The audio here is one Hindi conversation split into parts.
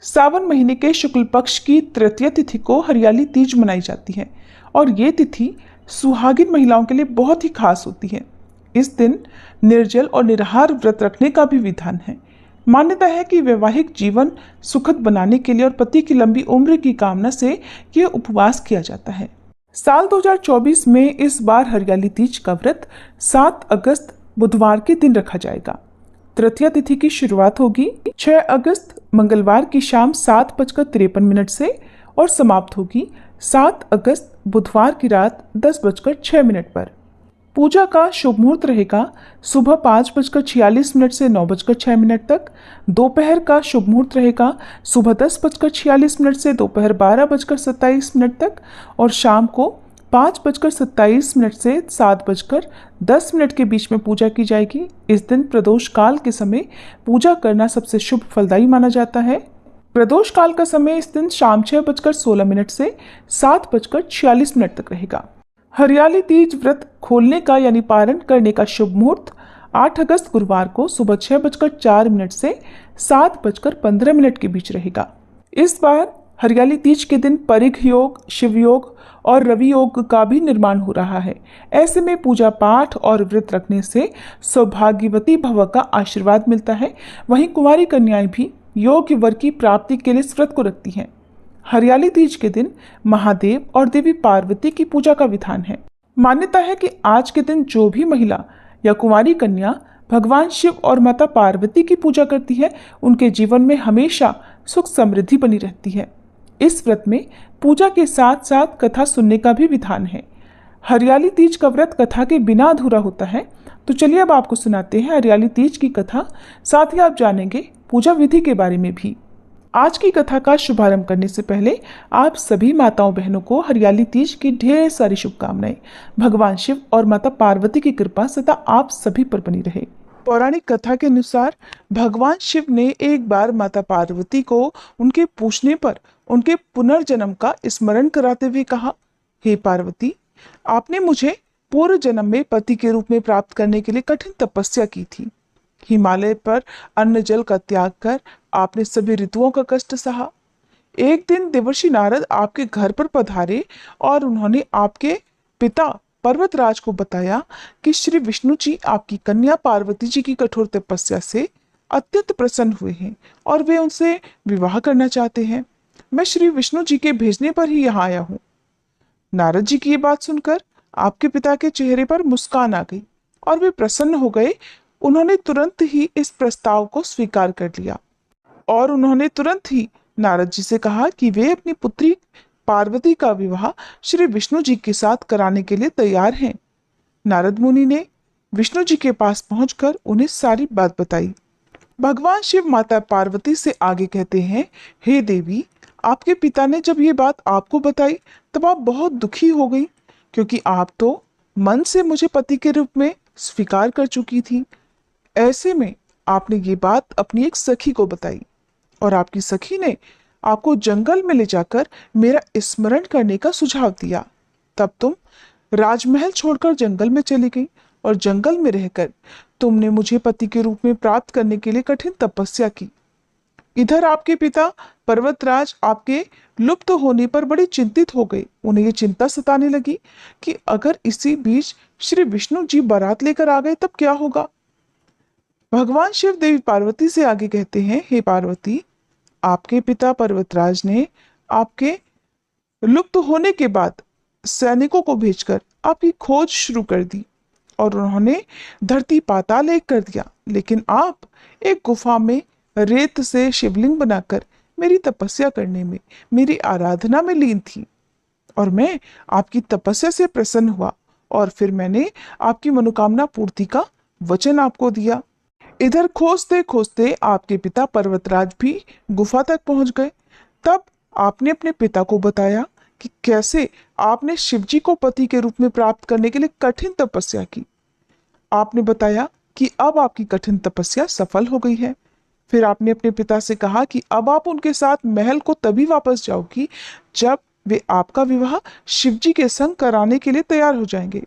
सावन महीने के शुक्ल पक्ष की तृतीय तिथि को हरियाली तीज मनाई जाती है और ये तिथि सुहागिन महिलाओं के लिए बहुत ही खास होती है। इस दिन निर्जल और निराहार व्रत रखने का भी विधान है। मान्यता है कि वैवाहिक जीवन सुखद बनाने के लिए और पति की लंबी उम्र की कामना से यह उपवास किया जाता है। साल 2024 में इस बार हरियाली तीज का व्रत 7 अगस्त बुधवार के दिन रखा जाएगा। तृतीय तिथि की शुरुआत होगी 6 अगस्त मंगलवार की शाम 7:53 से और समाप्त होगी 7 अगस्त बुधवार की रात 10:06 पर। पूजा का शुभ मुहूर्त रहेगा सुबह 5:46 से 9:06 तक। दोपहर का शुभ मुहूर्त रहेगा सुबह 10:46 से दोपहर 12:27 तक और शाम को 5:27 से 7:10 के बीच में पूजा की जाएगी। इस दिन प्रदोष काल के समय पूजा करना सबसे शुभ फलदायी माना जाता है। प्रदोष काल का समय इस दिन शाम 6:16 से 7:46 तक रहेगा। हरियाली तीज व्रत खोलने का यानी पारण करने का शुभ मुहूर्त 8 अगस्त गुरुवार को सुबह 6:04 से 7:15 के बीच रहेगा। इस बार हरियाली तीज के दिन परिघ योग, शिव योग और रवि योग का भी निर्माण हो रहा है। ऐसे में पूजा पाठ और व्रत रखने से सौभाग्यवती भव का आशीर्वाद मिलता है। वहीं कुंवारी कन्याएं भी योग्य वर की प्राप्ति के लिए इस व्रत को रखती हैं। हरियाली तीज के दिन महादेव और देवी पार्वती की पूजा का विधान है। मान्यता है कि आज के दिन जो भी महिला या कुंवारी कन्या भगवान शिव और माता पार्वती की पूजा करती है, उनके जीवन में हमेशा सुख समृद्धि बनी रहती है। इस व्रत में पूजा के साथ साथ कथा सुनने का भी विधान है। हरियाली तीज का व्रत कथा के बिना अधूरा होता है। तो चलिए अब आपको सुनाते हैं हरियाली तीज की कथा। साथ ही आप जानेंगे पूजा विधि के बारे में भी। आज की कथा का शुभारंभ करने से पहले आप सभी माताओं बहनों को हरियाली तीज की ढेर सारी शुभकामनाएं। भगवान शिव और माता पार्वती की कृपा सदा आप सभी पर बनी रहे। पौराणिक कथा के अनुसार भगवान शिव ने एक बार माता पार्वती को उनके पूछने पर उनके पुनर्जन्म का स्मरण कराते हुए कहा, हे पार्वती, आपने मुझे पूर्व जन्म में पति के रूप में प्राप्त करने के लिए कठिन तपस्या की थी। हिमालय पर अन्न जल का त्याग कर आपने सभी ऋतुओं का कष्ट सहा। एक दिन देवर्षि नारद आपके घर पर पधारे और उन्होंने आपके पिता पर्वतराज को बताया कि श्री विष्णु जी आपकी कन्या पार्वती जी की कठोर तपस्या से अत्यंत प्रसन्न हुए हैं और वे उनसे विवाह करना चाहते हैं। मैं श्री विष्णु जी के भेजने पर ही यहाँ आया हूँ। नारद जी की ये बात सुनकर आपके पिता के चेहरे पर मुस्कान आ गई और वे प्रसन्न हो गए। उन्होंने तुरंत ही इस प्रस्ताव को स्वीकार कर लिया और उन्होंने तुरंत ही नारद जी से कहा कि वे अपनी पुत्री पार्वती का विवाह श्री विष्णु जी के साथ कराने के लिए तैयार हैं। नारद मुनि ने विष्णु जी के पास पहुंचकर उन्हें सारी बात बताई। भगवान शिव माता पार्वती से आगे कहते हैं, हे देवी, आपके पिता ने जब ये बात आपको बताई तब आप बहुत दुखी हो गई, क्योंकि आप तो मन से मुझे पति के रूप में स्वीकार कर चुकी थी। ऐसे में आपने ये बात अपनी एक सखी को बताई और आपकी सखी ने आपको जंगल में ले जाकर मेरा स्मरण करने का सुझाव दिया। तब तुम राजमहल छोड़कर जंगल में चली गई और जंगल में रहकर तुमने मुझे पति के रूप में प्राप्त करने के लिए कठिन तपस्या की। इधर आपके पिता पर्वतराज आपके लुप्त होने पर बड़े चिंतित हो गए। उन्हें ये चिंता सताने लगी कि अगर इसी बीच श्री विष्णु जी बारात लेकर आ गए तब क्या होगा। भगवान शिव देवी पार्वती से आगे कहते हैं, हे पार्वती, आपके पिता पर्वतराज ने आपके लुप्त होने के बाद सैनिकों को भेजकर आपकी खोज शुरू कर दी और उन्होंने धरती पाताल एक कर दिया, लेकिन आप एक गुफा में रेत से शिवलिंग बनाकर मेरी तपस्या करने में, मेरी आराधना में लीन थी और मैं आपकी तपस्या से प्रसन्न हुआ और फिर मैंने आपकी मनोकामना पूर्ति का वचन आपको दिया। इधर खोजते खोजते आपके पिता पर्वतराज भी गुफा तक पहुंच गए। तब आपने अपने पिता को बताया कि कैसे आपने शिवजी को पति के रूप में प्राप्त करने के लिए कठिन तपस्या की। आपने बताया कि अब आपकी कठिन तपस्या सफल हो गई है। फिर आपने अपने पिता से कहा कि अब आप उनके साथ महल को तभी वापस जाओगी जब वे आपका विवाह शिवजी के संग कराने के लिए तैयार हो जाएंगे।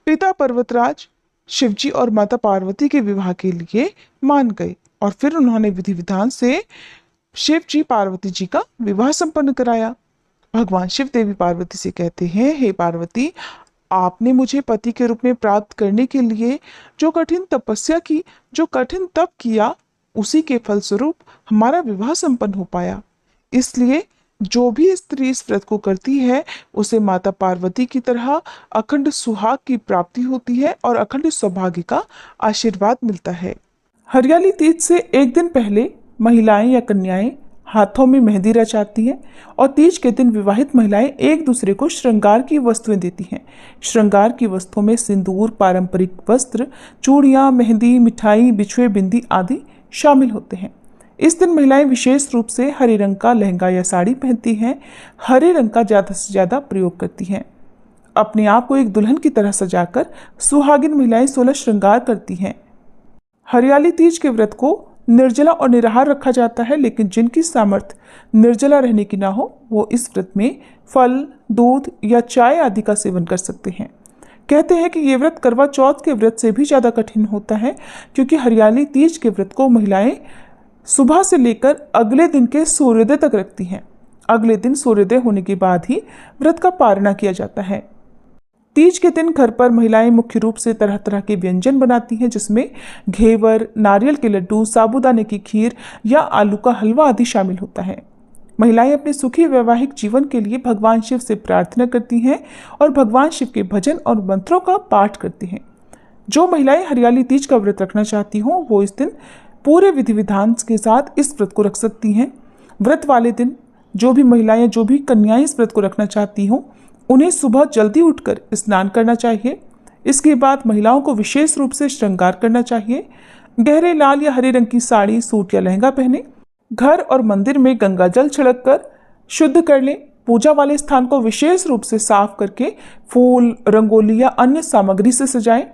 पिता पर्वतराज शिवजी और माता पार्वती के विवाह के लिए मान गए और फिर उन्होंने विधि विधान से शिव जी पार्वती जी का विवाह संपन्न कराया। भगवान शिव देवी पार्वती से कहते हैं, हे पार्वती, आपने मुझे पति के रूप में प्राप्त करने के लिए जो कठिन तपस्या की, जो कठिन तप किया, उसी के फलस्वरूप हमारा विवाह संपन्न हो पाया। इसलिए जो भी स्त्री इस व्रत को करती है उसे माता पार्वती की तरह अखंड सुहाग की प्राप्ति होती है और अखंड सौभाग्य का आशीर्वाद मिलता है। हरियाली तीज से एक दिन पहले महिलाएं या कन्याएं हाथों में मेहंदी रचाती हैं और तीज के दिन विवाहित महिलाएं एक दूसरे को श्रृंगार की वस्तुएं देती हैं। श्रृंगार की वस्तुओं में सिंदूर, पारंपरिक वस्त्र, चूड़ियां, मेहंदी, मिठाई, बिछुए, बिंदी आदि शामिल होते हैं। इस दिन महिलाएं विशेष रूप से हरे रंग का लहंगा या साड़ी पहनती हैं, हरे रंग का ज़्यादा से ज़्यादा प्रयोग करती हैं। अपने आप को एक दुल्हन की तरह सजाकर सुहागिन महिलाएं 16 श्रृंगार करती हैं। हरियाली तीज के व्रत को निर्जला और निराहार रखा जाता है, लेकिन जिनकी सामर्थ्य निर्जला रहने की ना हो वो इस व्रत में फल, दूध या चाय आदि का सेवन कर सकते हैं। कहते हैं कि ये व्रत करवा चौथ के व्रत से भी ज़्यादा कठिन होता है, क्योंकि हरियाली तीज के व्रत को महिलाएं सुबह से लेकर अगले दिन के सूर्योदय तक रखती हैं। अगले दिन सूर्योदय होने के बाद ही व्रत का पारणा किया जाता है। तीज के दिन घर पर महिलाएं मुख्य रूप से तरह तरह के व्यंजन बनाती हैं, जिसमें घेवर, नारियल के लड्डू, साबूदाने की खीर या आलू का हलवा आदि शामिल होता है। महिलाएं अपने सुखी वैवाहिक जीवन के लिए भगवान शिव से प्रार्थना करती हैं और भगवान शिव के भजन और मंत्रों का पाठ करती हैं। जो महिलाएं हरियाली तीज का व्रत रखना चाहती हों वो इस दिन पूरे विधि विधान के साथ इस व्रत को रख सकती हैं। व्रत वाले दिन जो भी महिलाएं, जो भी कन्याएं इस व्रत को रखना चाहती हों, उन्हें सुबह जल्दी उठकर स्नान करना चाहिए। इसके बाद महिलाओं को विशेष रूप से श्रृंगार करना चाहिए। गहरे लाल या हरे रंग की साड़ी, सूट या लहंगा पहने। घर और मंदिर में गंगा जल छिड़क कर शुद्ध कर लें। पूजा वाले स्थान को विशेष रूप से साफ करके फूल, रंगोली या अन्य सामग्री से सजाएं।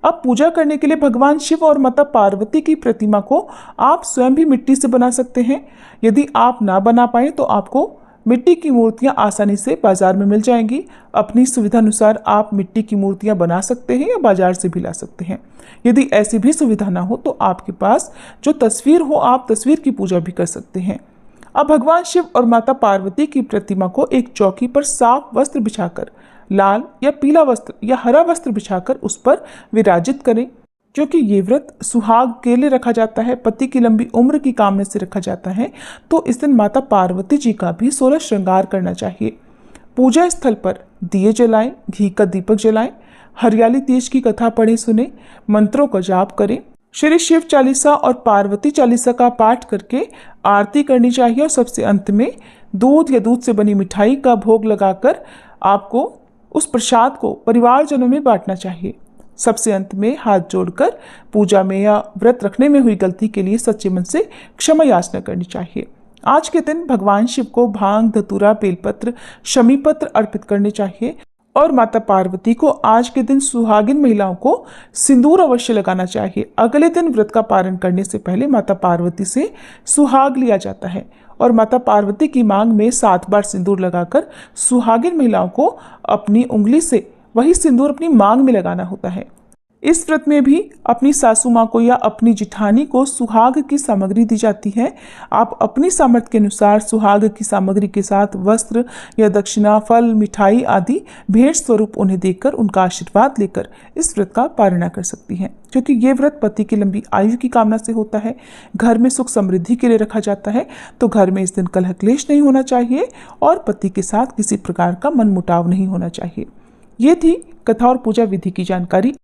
अब पूजा करने के लिए भगवान शिव और माता पार्वती की प्रतिमा को आप स्वयं भी मिट्टी से बना सकते हैं। यदि आप ना बना पाए तो आपको मिट्टी की मूर्तियां आसानी से बाजार में मिल जाएंगी। अपनी सुविधा अनुसार आप मिट्टी की मूर्तियां बना सकते हैं या बाजार से भी ला सकते हैं। यदि ऐसी भी सुविधा ना हो तो आपके पास जो तस्वीर हो, आप तस्वीर की पूजा भी कर सकते हैं। अब भगवान शिव और माता पार्वती की प्रतिमा को एक चौकी पर साफ वस्त्र बिछाकर, लाल या पीला वस्त्र या हरा वस्त्र बिछाकर उस पर विराजित करें। क्योंकि ये व्रत सुहाग के लिए रखा जाता है, पति की लंबी उम्र की कामना से रखा जाता है, तो इस दिन माता पार्वती जी का भी 16 श्रृंगार करना चाहिए। पूजा स्थल पर दिए जलाएं, घी का दीपक जलाएं, हरियाली तीज की कथा पढ़े सुने, मंत्रों का जाप करें। श्री शिव चालीसा और पार्वती चालीसा का पाठ करके आरती करनी चाहिए और सबसे अंत में दूध या दूध से बनी मिठाई का भोग लगाकर आपको उस प्रसाद को परिवारजनों में बांटना चाहिए। सबसे अंत में हाथ जोड़कर पूजा में या व्रत रखने में हुई गलती के लिए सच्चे मन से क्षमा याचना करनी चाहिए। आज के दिन भगवान शिव को भांग, धतूरा, बेलपत्र, शमीपत्र अर्पित करने चाहिए और माता पार्वती को आज के दिन सुहागिन महिलाओं को सिंदूर अवश्य लगाना चाहिए। अगले दिन व्रत का पारण करने से पहले माता पार्वती से सुहाग लिया जाता है और माता पार्वती की मांग में 7 बार सिंदूर लगाकर सुहागिन महिलाओं को अपनी उंगली से वही सिंदूर अपनी मांग में लगाना होता है। इस व्रत में भी अपनी सासू माँ को या अपनी जिठानी को सुहाग की सामग्री दी जाती है। आप अपनी सामर्थ्य के अनुसार सुहाग की सामग्री के साथ वस्त्र या दक्षिणा, फल, मिठाई आदि भेंट स्वरूप उन्हें देकर उनका आशीर्वाद लेकर इस व्रत का पारणा कर सकती हैं। क्योंकि ये व्रत पति की लंबी आयु की कामना से होता है, घर में सुख समृद्धि के लिए रखा जाता है, तो घर में इस दिन कलह क्लेश नहीं होना चाहिए और पति के साथ किसी प्रकार का मनमुटाव नहीं होना चाहिए। ये थी कथा और पूजा विधि की जानकारी।